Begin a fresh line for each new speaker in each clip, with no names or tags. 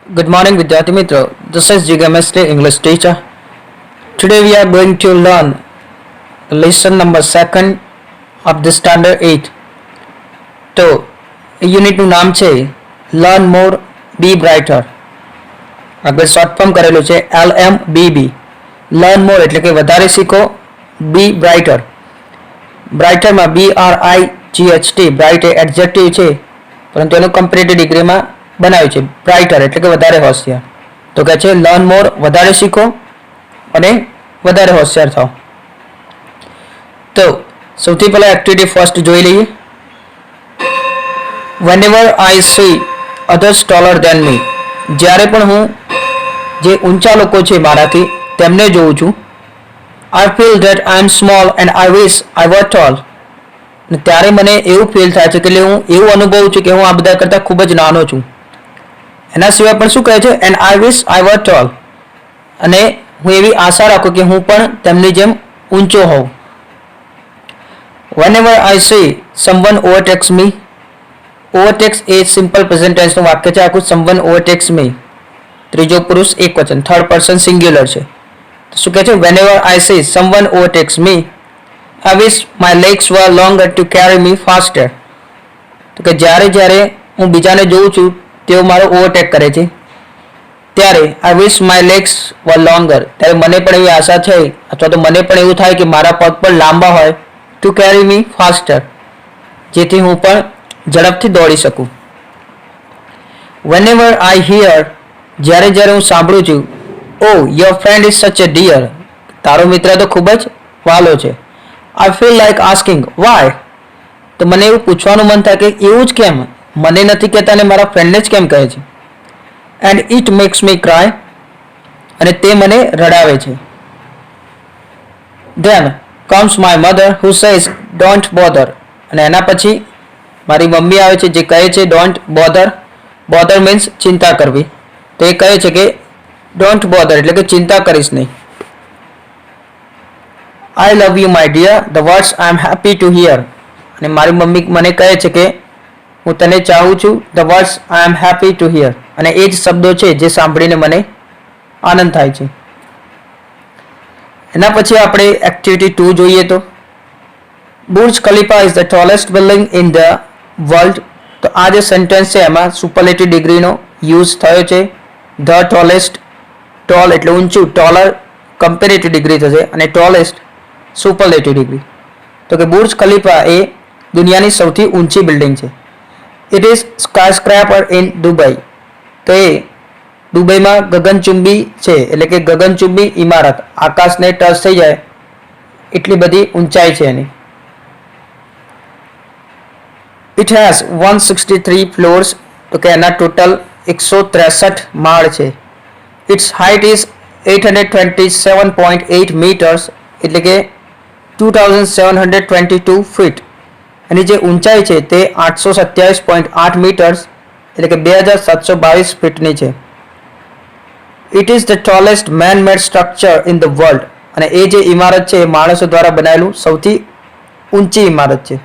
Good morning, Vidyarthi Mitra. This is Jigamesli, English teacher. Today we are going to learn lesson number 2 of the standard 8. તો યુનિટનું નામ છે learn મોર બી brighter. આગળ short form કરેલું છે LMBB. Learn મોર એટલે કે વધારે શીખો, બી બ્રાઇટર. બ્રાઇટરમાં BRIGHT બ્રાઇટ એ એડજેક્ટિવ છે, પરંતુ એનું કમ્પેરેટિવ ડિગ્રીમાં બનાવ્યું છે બ્રાઇટર એટલે કે વધારે હોશિયાર. તો કહે છે લર્ન મોર વધારે શીખો અને વધારે હોશિયાર થાઓ. તો સૌથી પહેલા એક્ટિવિટી ફર્સ્ટ જોઈ લઈએ. whenever I see others taller than me, જ્યારે પણ હું જે ઊંચા લોકો છે મારાથી તેમને જોઉં છું, I feel that I am small and I wish I were tall. ત્યારે મને એવું ફીલ થાય છે કે હું એવું અનુભવું છું કે હું આ બધા કરતાં ખૂબ જ નાનો છું. એના સિવાય પણ શું કહે છે and I wish I were tall, અને હું એવી આશા રાખું કે હું પણ તેમની જેમ ઊંચો હોઉં. whenever I see someone overtakes me, overtakes A simple present ટેન્સનું વાક્ય છે આખું. someone overtakes me ત્રીજો પુરુષ એકવચન, થર્ડ પર્સન સિંગ્યુલર છે. તો શું કહે છે whenever I see someone overtakes me, I wish my legs were longer to carry me faster. તો કે જ્યારે જ્યારે હું બીજાને જોઉં છું તેઓ મારો ઓવરટેક કરે છે ત્યારે I wish my legs were longer, ત્યારે મને પણ એવી આશા છે અથવા તો મને પણ એવું થાય કે મારા પગ પણ લાંબા હોય to carry me faster, જેથી હું પણ ઝડપથી દોડી શકું. whenever I hear, જ્યારે જ્યારે હું સાંભળું છું, oh your friend is such a dear, તારો મિત્ર તો ખૂબ જ વાલો છે. I feel like asking why, તો મને એવું પૂછવાનું મન થાય કે એવું જ કેમ, મને નથી કહેતા ને મારા ફ્રેન્ડને જ કેમ કહે છે. and it makes me cry, અને તે મને રડાવે છે. then comes my mother who says don't bother, અને એના પછી મારી મમ્મી આવે છે જે કહે છે don't bother. bother means ચિંતા કરવી. તો એ કહે છે કે don't bother એટલે કે ચિંતા કરીશ નહીં. I love you my dear, the words I am happy to hear, અને મારી મમ્મી મને કહે છે કે હું તને ચાહું છું, the words I am happy to hear, અને એ જ શબ્દો છે જે સાંભળીને મને આનંદ થાય છે. એના પછી આપણે એક્ટિવિટી 2 જોઈએ. તો Burj Khalifa is the tallest building in the world. તો આ જે સેન્ટેન્સ છે એમાં સુપરલેટિવ ડિગ્રીનો યુઝ થયો છે. ધ ટોલેસ્ટ, ટોલ એટલે ઊંચું, ટોલર કમ્પેરેટિવ ડિગ્રી થશે અને ટોલેસ્ટ સુપરલેટિવ ડિગ્રી. તો કે બુર્જ ખલીફા એ દુનિયાની સૌથી ઊંચી બિલ્ડિંગ છે. It is skyscraper in Dubai. તો એ દુબઈમાં ગગનચુંબી છે, એટલે કે ગગનચુંબી ઇમારત, આકાશને ટચ થઈ જાય એટલી બધી ઊંચાઈ છે એની. It has 163 ફ્લોર્સ. તો કે એના ટોટલ 163 માળ છે. ઇટ્સ હાઇટ ઇઝ 827.8 મીટર્સ, એટલે કે 2722 ફીટ. એની જે ઊંચાઈ છે તે 827.8 મીટર્સ એટલે કે 2722 ફીટની છે. It is the tallest main made structure in the world, અને એ જે ઇમારત છે એ માણસો દ્વારા બનાવેલું સૌથી ઊંચી ઇમારત છે.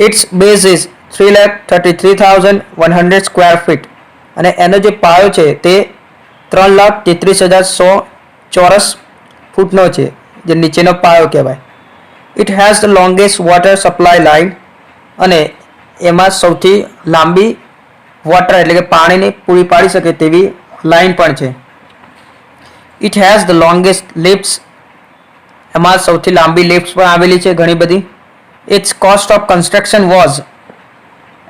It's base is 3,33,100 square feet, અને એનો જે પાયો છે તે 3,33,100 ચોરસ ફૂટનો છે, જે નીચેનો પાયો કહેવાય. It has the longest water supply line, અને એમાં સૌથી લાંબી વોટર એટલે કે પાણીને પૂરી પાડી શકે તેવી લાઇન પણ છે. It has the longest lifts, એમાં સૌથી લાંબી લિફ્ટ્સ પણ આવેલી છે ઘણી બધી. It's cost of construction was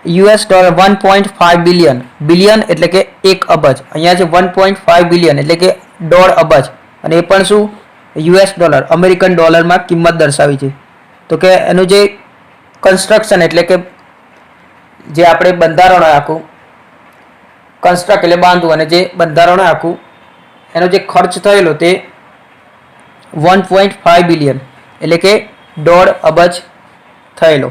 $1.5 billion. Billion એટલે કે 1 અબજ, અહીંયા છે 1.5 બિલિયન એટલે કે 1.5 અબજ, અને એ પણ શું $, અમેરિકન ડોલરમાં કિંમત દર્શાવી છે. તો કે એનું જે કન્સ્ટ્રક્શન એટલે કે જે આપણે બંધારણ આખું કન્સ્ટ્રક્ટ એટલે બાંધવું, અને જે બંધારણ આખું એનો જે ખર્ચ થયેલો તે 1.5 બિલિયન એટલે કે 1.5 અબજ થયેલો.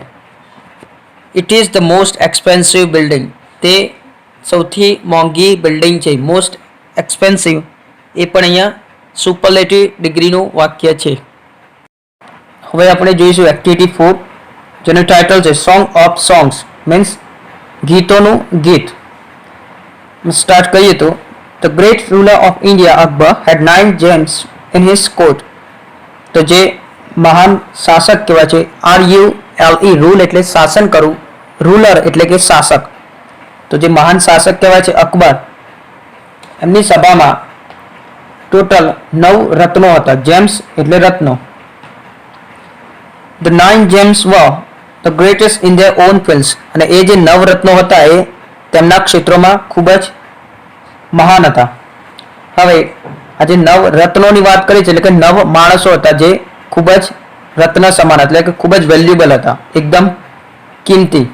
It is the most expensive building. તે સૌથી મોંઘી બિલ્ડિંગ છે. મોસ્ટ એક્સપેન્સિવ એ પણ અહીંયા સુપરલેટિવ ડિગ્રીનું વાક્ય છે. હવે આપણે જોઈશું એક્ટિવિટી 4, જેનું ટાઇટલ છે સોંગ ઓફ સોંગ્સ, મીન્સ ગીતોનું ગીત. સ્ટાર્ટ કરીએ તો the great ruler of India Akbar had 9 gems in his court. તો જે મહાન શાસક કહેવાય છે, RULE રૂલ એટલે શાસન કરવું, રૂલર એટલે કે શાસક. તો જે મહાન શાસક કહેવાય છે અકબર, એમની સભામાં ટોટલ 9 રત્નો હતા. જેમ્સ એટલે રત્નો. The 9 gems were the greatest in their own fields. અને એ જે 9 રત્નો હતા એ તેમના ક્ષેત્રોમાં ખૂબ જ મહાન હતા. હવે આ જે 9 રત્નોની વાત કરી છે એટલે કે 9 માણસો હતા જે ખૂબ જ રત્ન સમાન એટલે કે ખૂબ જ વેલ્યુએબલ હતા, એકદમ કિંમતી.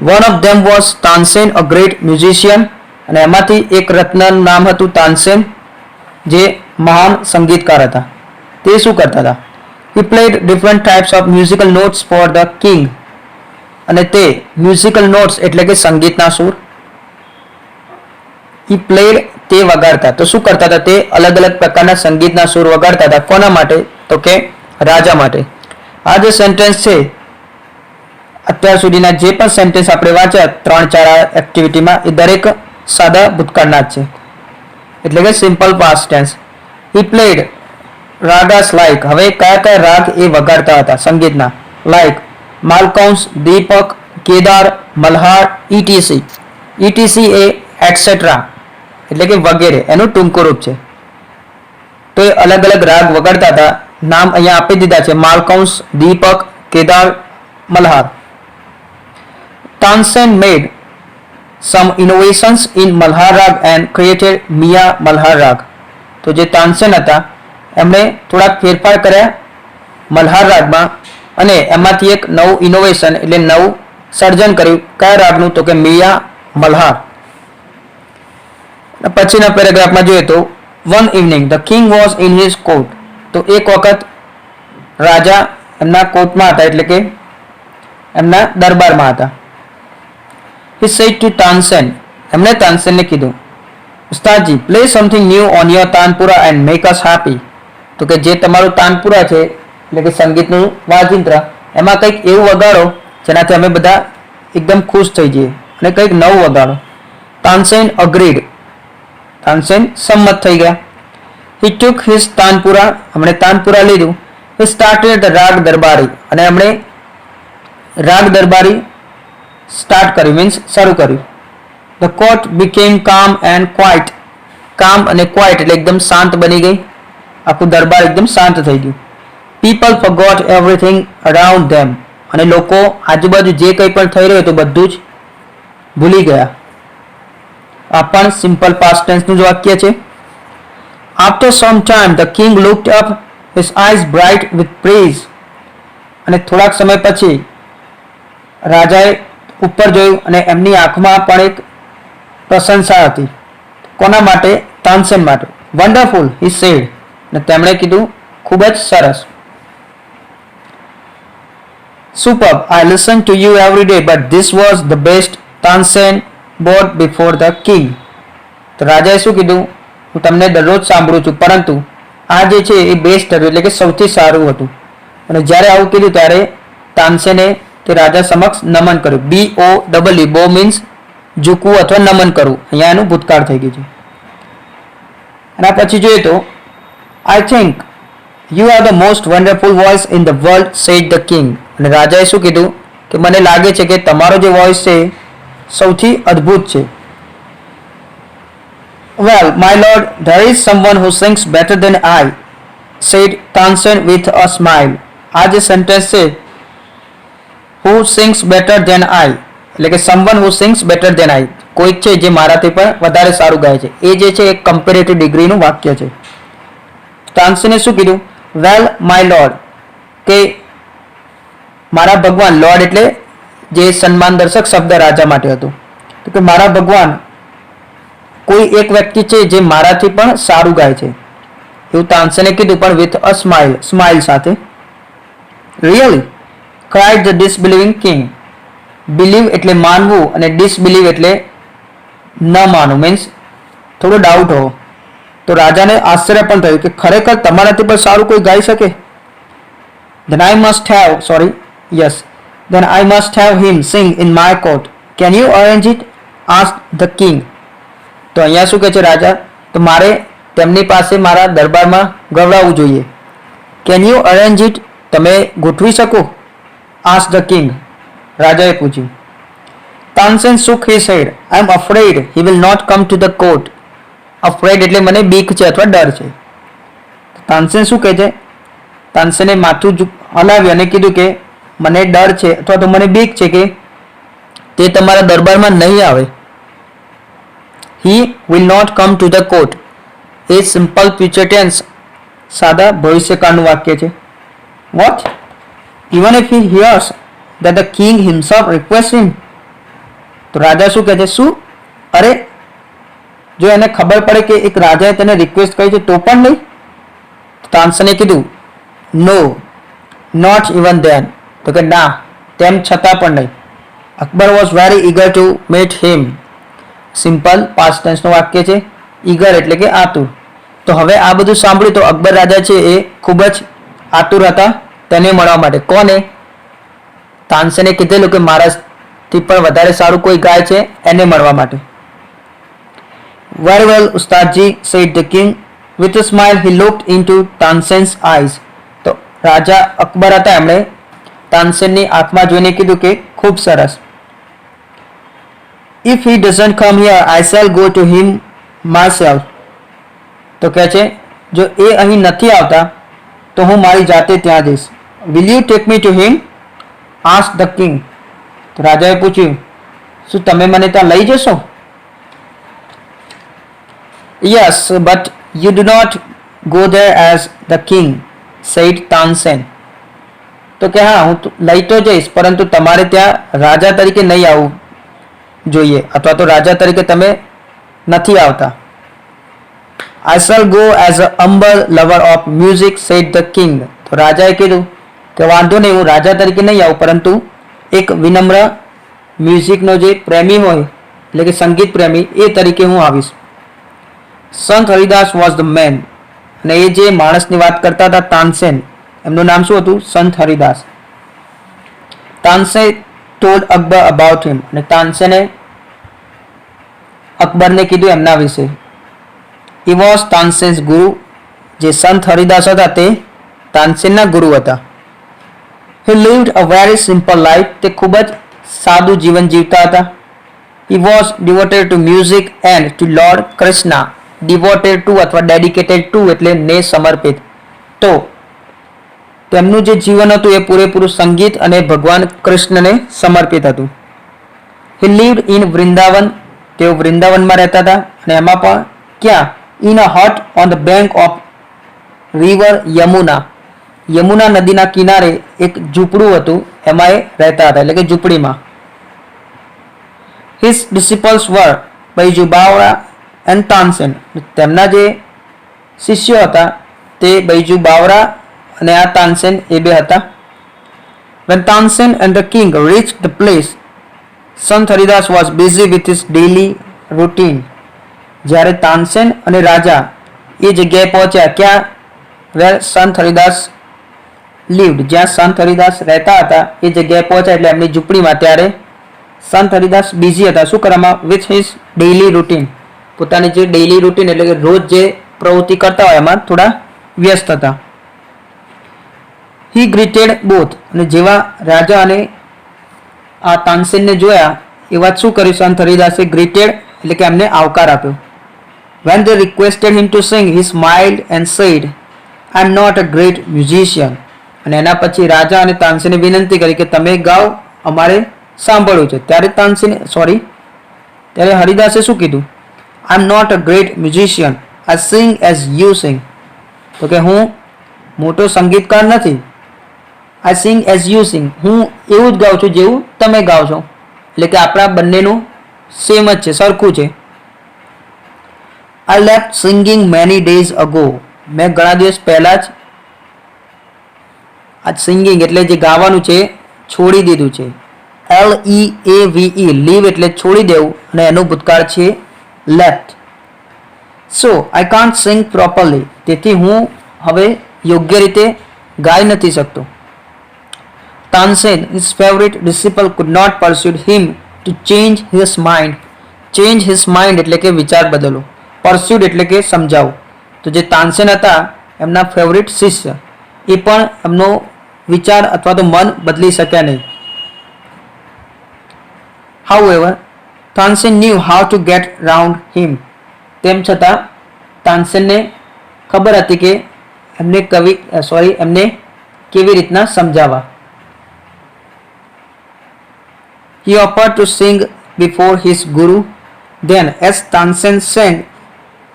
One of them was Tansen, a great musician. અને એમાંથી એક રત્નનું નામ હતું તાનસેન, જે મહાન સંગીતકાર હતા. તે શું કરતા હતા? He played different types of musical notes for the king. અને તે મ્યુઝિકલ નોટ્સ એટલે કે સંગીતના સૂર he played તે વગાડતા. તો શું કરતા હતા? તે અલગ અલગ પ્રકારના સંગીતના સૂર વગાડતા હતા. કોના માટે? તો કે રાજા માટે. આ જે સેન્ટેન્સ છે, અત્યાર સુધીના જે પણ સેન્ટેન્સ આપણે વાંચ્યા 3-4 એક્ટિવિટીમાં, એ દરેક સાદા ભૂતકાળના જ છે, એટલે કે simple past tense. he played ragas like. હવે કયા કયા રાગ એ વગાડતા હતા સંગીતના? Like Malkauns, Deepak, Kedar, Malhar, ETC. ETC એ એટસેટ્રા એટલે કે વગેરે એનું ટૂંકું રૂપ છે. તો એ અલગ અલગ રાગ વગાડતા હતા. નામ અહીંયા આપી દીધા છે: માલકૌંસ, દીપક, કેદાર, મલ્હાર. તાનસેન મેડ some innovations in Malhar Rag and created Mia Malhar Rag. તો જે તાનસેન હતા એમણે થોડાક ફેરફાર કર્યા મલ્હાર રાગમાં અને એમાંથી એક નવું ઇનોવેશન એટલે નવું સર્જન કર્યું. કયા રાગનું? તો કે મિયા મલ્હાર. પછીના પેરેગ્રાફમાં જોઈએ તો one evening the king was in his court. તો એક વખત રાજા એમના કોર્ટમાં હતા એટલે કે એમના દરબારમાં હતા. He said to Tansen, એમણે તાનસેનને કીધું, ઉસ્તાદજી, play something new on your tanpura and make us happy. તો કે જે તમારું તાનપુરા છે એટલે કે સંગીતનું વાજિંત્ર, એમાં કંઈક એવું વગાડો જેનાથી અમે બધા એકદમ ખુશ થઈ જઈએ અને કંઈક નવું વગાડો. તાનસેન અગ્રીડ. તાનસેન સંમત થઈ ગયા. He took his tanpura. એમણે તાનપુરા લીધું. He started the રાગ દરબારી. અને એમણે રાગ દરબારી સ્ટાર્ટ કર્યું, મીન્સ શરૂ કર્યું. The court became calm and quiet. કામ અને ક્વાઇટ એટલે એકદમ શાંત બની ગઈ. આખું દરબાર એકદમ શાંત થઈ ગયું. People forgot everything around them. અને લોકો આજુબાજુ જે કંઈ પણ થઈ રહ્યું હતું બધું જ ભૂલી ગયા. આ પણ સિમ્પલ પાસ્ટ ટેન્સનું જ વાક્ય છે. After some time the king looked up, his eyes bright with praise. અને થોડાક સમય પછી રાજાએ ઉપર જોયું અને એમની આંખમાં પણ એક પ્રશંસા હતી. કોના માટે? તાનસેન માટે. Wonderful, he said. અને તેમણે કીધું, ખૂબ જ સરસ. Superb, I listen to you every day, but this was the best. Tansen bowed before the king. તો રાજાએ શું કીધું? હું તમને દરરોજ સાંભળું છું, પરંતુ આ જે છે એ બેસ્ટ હતું એટલે કે સૌથી સારું હતું. અને જ્યારે આવું કીધું ત્યારે તાનસેને તે રાજા સમક્ષ નમન કર્યું. BOW, બો મીન્સ ઝૂકવું અથવા નમન કરવું. અહીંયા એનું ભૂતકાળ થઈ ગયું છે. અને આ પછી જોઈએ તો I think you are the most wonderful voice in the world, said the king. અને રાજાએ શું કીધું કે મને લાગે છે કે તમારો જે વોઇસ છે સૌથી અદ્ભુત છે. Well, my lord, there is someone who sings better than I, said Tansen with a smile. આ જે સેન્ટેન્સ છે who sings better than I એટલે કે someone who sings better than I, કોઈક છે જે મારાથી પણ વધારે સારું ગાય છે. એ જે છે એક કમ્પેરેટિવ ડિગ્રીનું વાક્ય છે. તાનસેને શું કીધું? વેલ માય લોર્ડ, કે મારા ભગવાન. લોર્ડ એટલે જે સન્માનદર્શક શબ્દ રાજા માટે હતું. તો કે મારા ભગવાન, કોઈ એક વ્યક્તિ છે જે મારાથી પણ સારું ગાય છે, એવું તાનસેને કીધું, પણ વિથ અ સ્માઇલ, સ્માઇલ સાથે. Really, cried the disbelieving king. Believe એટલે માનવું અને ડિસબિલીવ એટલે ન માનવું, મીન્સ થોડો ડાઉટ હોવો. તો રાજાને આશ્ચર્ય પણ થયું કે ખરેખર તમારાથી પણ સારું કોઈ ગાઈ શકે. Then I must have him sing in my court. Can you arrange it? asked the king. તો અહીંયા શું કહે છે રાજા, તો મારે તેમની પાસે મારા દરબારમાં ગવડાવવું જોઈએ. કેન યુ અરેન્જ ઇટ, તમે ગોઠવી શકો? asked the king, રાજાએ પૂછ્યું. Tansen shook his head. I am afraid he will not come to the court. afraid એટલે મને બીક છે અથવા ડર છે. તાનસેન શું કહે છે? તાનસેને માથું હલાવ્યું અને કીધું કે મને ડર છે અથવા તો મને બીક છે કે તે તમારા દરબારમાં નહીં આવે. he will not come to the court a simple future tense સાદા ભવિષ્યકાળનું વાક્ય છે. what even if he hears that the king himself requests him. તો રાજા શું કહે છે? શું? અરે જો એને ખબર પડે કે એક રાજાએ તેને રિક્વેસ્ટ કરી છે તો પણ નહીં? તાનસેને કીધું નો નોટ ઇવન ધેન, તો કે ના તેમ છતાં પણ નહીં. Akbar was very eager to meet him. Simple past ટેન્સનું વાક્ય છે. ઈગર એટલે કે આતુર. તો હવે આ બધું સાંભળ્યું તો અકબર રાજા છે એ ખૂબ જ આતુર હતા તેને મળવા માટે. કોને? તાનસેને કીધેલું કે મારાથી પણ વધારે સારું કોઈ ગાય છે એને મળવા માટે. Very well, Ustadji, said the king. With a smile, he looked into Tansen's eyes. તો રાજા અકબર હતા, એમણે તાનસેનની આંખમાં જોઈને કીધું કે ખૂબ સરસ. If he doesn't come here, I shall go to him myself. તો કહે છે જો એ અહીં નથી આવતા તો હું મારી જાતે ત્યાં જઈશ. Will you take me to him? asked the king. તો રાજાએ પૂછ્યું શું તમે મને ત્યાં લઈ જશો? Yes, but you do not go there as the king, said Tansen. તો કે હા હું લઈ તો જઈશ પરંતુ તમારે ત્યાં રાજા તરીકે નહીં આવવું જોઈએ અથવા તો રાજા તરીકે તમે નથી આવતા. I shall go as a humble lover of music, said the king. તો રાજાએ કીધું કે વાંધો નહીં હું રાજા તરીકે નહીં આવું પરંતુ એક વિનમ્ર મ્યુઝિકનો જે પ્રેમી હોય એટલે કે સંગીત પ્રેમી એ તરીકે હું આવીશ. સંત હરિદાસ વોઝ ધ મેન. અને એ જે માણસની વાત કરતા હતા તાનસેન, એમનું નામ શું હતું? સંત હરિદાસ. તાનસેન ટોલ્ડ અકબર અબાઉટ હિમ. અને તાનસેને અકબરને કીધું એમના વિશે. હી વોઝ તાનસેન્સ ગુરુ. જે સંત હરિદાસ હતા તે તાનસેનના ગુરુ હતા. He lived a very simple life. તે ખૂબ જ સાદું જીવન જીવતા હતા. He was devoted to music and to Lord Krishna. Devoted to અથવા ડેડિકેટેડ ટુ એટલે ને સમર્પિત. તો તેમનું જે જીવન હતું એ પૂરેપૂરું સંગીત અને ભગવાન કૃષ્ણને સમર્પિત હતું. હી લીવ્ડ ઇન વૃંદાવન. તેઓ વૃંદાવનમાં રહેતા હતા અને એમાં પણ ક્યાં? In a Hut on the bank of river Yamuna. Yamuna નદીના કિનારે એક ઝૂંપડું હતું એમાં એ રહેતા હતા એટલે કે ઝૂંપડીમાં. His disciples were Baiju Bawra and Tansen. તેમના જે શિષ્યો હતા તે બૈજુ બાવરા અને આ તાનસેન એ બે હતા. When Tansen and the king reached the place, Sant Haridas was busy with his daily routine. જ્યારે તાનસેન અને રાજા એ જગ્યાએ પહોંચ્યા ક્યાં? where Sant Haridas lived. જ્યાં સંત હરિદાસ રહેતા હતા એ જગ્યાએ પહોંચ્યા એટલે એમની ઝૂંપડીમાં. ત્યારે સંત હરિદાસ બિઝી હતા શું કરવામાં? With his daily routine. પોતાની જે ડેઇલી રૂટીન એટલે કે રોજ જે પ્રવૃત્તિ કરતા હોય એમાં થોડા વ્યસ્ત હતા. હી ગ્રીટેડ બોથ. અને જેવા રાજા અને આ તાનસેનને જોયા એવા શું કર્યું સંત હરિદાસે? ગ્રીટેડ એટલે કે એમને આવકાર આપ્યો. When they requested him to sing, he smiled and said, I am not a great musician. અને એના પછી રાજા અને તાનસેને વિનંતી કરી કે તમે ગાઓ, અમારે સાંભળવું છે. ત્યારે હરિદાસે શું કીધું? I am not a great musician. I sing as you sing. તો કે હું મોટો સંગીતકાર નથી. I sing as you sing. હું એવું જ ગાઉં છું જેવું તમે ગાઓ છો. એટલે કે આપણા બંનેનું સેમ જ છે, સરખું છે. I left singing many days ago. મેં ઘણા દિવસ પહેલા જ આ સિંગિંગ એટલે જે ગાવાનું છે છોડી દીધું છે. LEAVE લીવ એટલે છોડી દેવું અને એનું ભૂતકાળ છે left. So I can't sing properly. તેથી હું હવે યોગ્ય રીતે ગાઈ નથી શકતો. Tansen, his favorite disciple, could not persuade him to change his mind. Change his mind એટલે કે વિચાર બદલો, પરસ્યુડ એટલે કે સમજાવો. તો જે તાનસેન હતા એમના ફેવરિટ શિષ્ય, એ પણ એમનો વિચાર અથવા તો મન બદલી શક્યા નહીં. However, Tansen knew how to get round him. તેમ છતાં તાનસેનને ખબર હતી કે એમને કેવી રીતના સમજાવવા. He offered to sing before his guru. Then, as Tansen sang,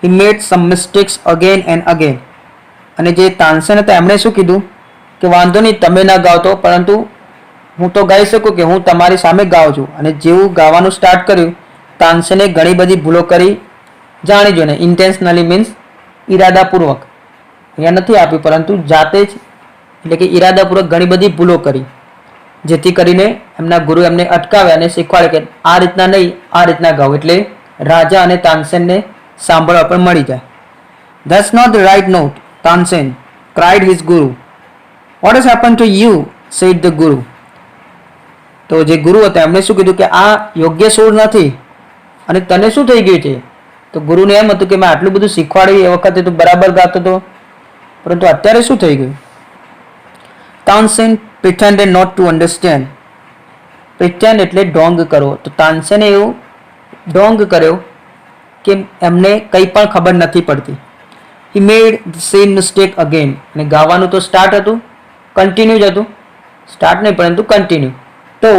he made some mistakes again and again. અને જે તાનસેન હતા એમણે શું કીધું કે વાંધો નહીં, તમે ના ગાઓ તો, પરંતુ હું તો ગાઈ શકું કે હું તમારી સામે ગાઉં છું. અને જેવું ગાવાનું સ્ટાર્ટ કર્યું, તાનસેને ઘણી બધી ભૂલો કરી, જાણી જોઈને. ઇન્ટેન્શનલી મીન્સ ઈરાદાપૂર્વક, અહીંયા નથી આપ્યું, પરંતુ જાતે જ એટલે કે ઈરાદાપૂર્વક ઘણી બધી ભૂલો કરી, જેથી કરીને એમના ગુરુ એમને અટકાવ્યા અને શીખવાડે કે આ રીતના નહીં, આ રીતના ગાઓ, એટલે રાજા અને તાનસેનને સાંભળવા પણ મળી જાય. That's not the right note, Tansen, cried his guru. What has happened to you? said the guru. તો જે ગુરુ હતા એમણે શું કીધું કે આ યોગ્ય સુર નથી અને તને શું થઈ ગયું છે? તો ગુરુને એમ હતું કે મેં આટલું બધું શીખવાડ્યું, એ વખતે તું બરાબર ગાતો હતો, પરંતુ અત્યારે શું થઈ ગયું? Tansen pretended not to understand. pretend એટલે ઢોંગ કરવો. તો તાનસેને એવું ઢોંગ કર્યો કે એમને કંઈ પણ ખબર નથી પડતી. He made the same mistake again. અને ગાવાનું તો સ્ટાર્ટ હતું, કન્ટિન્યુ જ હતું, સ્ટાર્ટ નહીં પરંતુ કન્ટિન્યુ. તો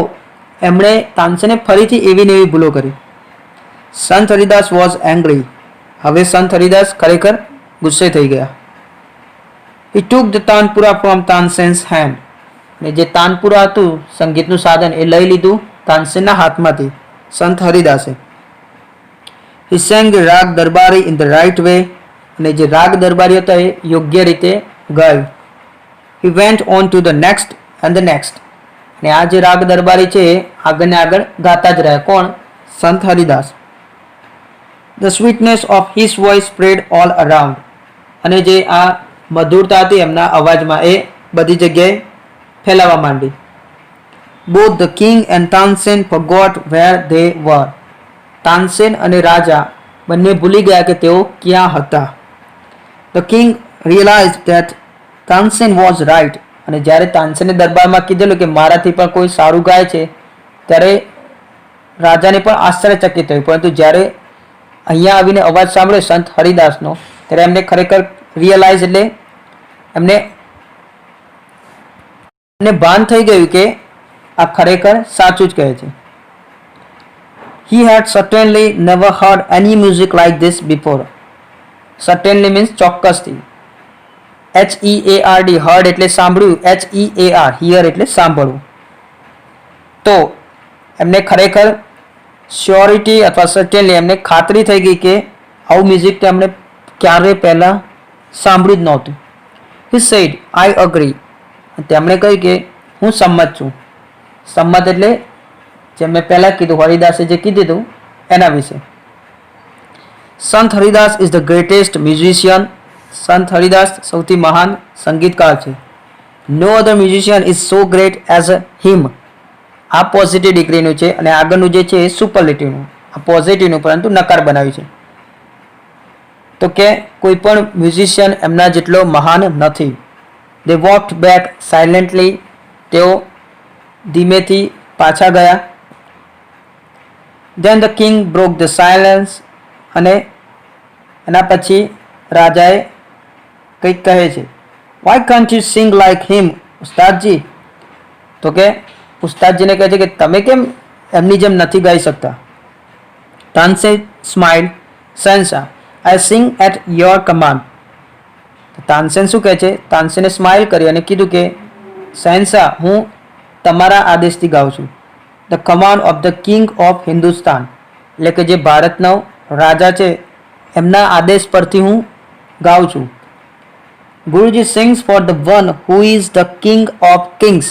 એમણે તાનસેને ફરીથી એવી ને એવી ભૂલો કરી. સંત હરિદાસ વોઝ એંગ્રી. હવે સંત હરિદાસ ખરેખર ગુસ્સે થઈ ગયા. He took the tanpura from Tansen's hand. અને જે તાનપુરા હતું સંગીતનું સાધન, એ લઈ લીધું તાનસેનના હાથમાંથી સંત હરિદાસે. He sang the રાગ દરબારી in the right way. અને જે રાગ દરબારી હતા એ યોગ્ય રીતે ગાયું. He went on to the next and the next. અને આ જે રાગ દરબારી છે એ આગળ ને આગળ ગાતા જ રહ્યા. કોણ? સંત Haridas. The sweetness of his voice spread all around. અને જે આ મધુરતા હતી એમના અવાજમાં એ બધી જગ્યાએ ફેલાવા માંડી. Both the king and Tansen forgot where they were. Tansen અને રાજા બંને ભૂલી ગયા કે તેઓ ક્યાં હતા. The king realized that Tansen was right. અને જ્યારે તાનસેને દરબારમાં કીધેલું કે મારાથી પણ કોઈ સારું ગાય છે, ત્યારે રાજાને પણ આશ્ચર્યચકિત થયું. પરંતુ જ્યારે અહીંયા આવીને અવાજ સાંભળ્યો સંત હરિદાસનો, ત્યારે એમને ખરેખર રિયલાઇઝ એટલે એમને ભાન થઈ ગયું કે આ ખરેખર સાચું જ કહે છે. He had certainly never heard any music like this before. Certainly means ચોક્કસથી. HEARD, heard એટલે સાંભળ્યું, HEAR, hear એટલે સાંભળવું. તો એમને ખરેખર શ્યોરિટી અથવા સર્ટેનલી એમને ખાતરી થઈ ગઈ કે આવું મ્યુઝિક તેમણે ક્યારે પહેલાં સાંભળ્યું જ નહોતું. He said, I agree. તેમણે કહ્યું કે હું સંમત છું. સંમત એટલે જે મેં પહેલાં કીધું, હરિદાસે જે કીધું એના વિશે. Sant Haridas is the greatest musician. Sant Haridas સૌથી મહાન સંગીતકાર છે. No other musician is so great as him. આ પોઝિટિવ ડિગ્રીનું છે અને આગળનું જે છે એ સુપરલેટિવનું. આ પોઝિટિવનું પરંતુ નકાર બનાવ્યું છે. તો કે કોઈ પણ મ્યુઝિશિયન એમના જેટલો મહાન નથી. They walked back silently. તેઓ ધીમેથી પાછા ગયા. Then the king broke the silence. અને એના પછી રાજાએ કંઈક કહે છે. Why can't you sing like him, ઉસ્તાદજી? તો કે ઉસ્તાદજીને કહે છે કે તમે કેમ એમની જેમ નથી ગાઈ શકતા? Tansen smiled. Sansa, I sing at your command. Tansen શું કહે છે? તાનસેને સ્માઇલ કરી અને કીધું કે સહેનશાહ, હું તમારા આદેશથી ગાઉં છું. The command of the king of Hindustan, એટલે કે જે ભારતનો રાજા છે એમના આદેશ પરથી હું ગાઉં છું. Guruji sings for the one who is the king of kings.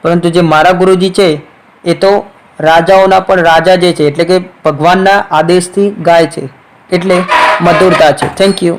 પરંતુ જે મારા ગુરુજી છે એ તો રાજાઓના પણ રાજા જે છે, એટલે કે ભગવાનના આદેશથી ગાય છે, એટલે મધુરતા છે. Thank you.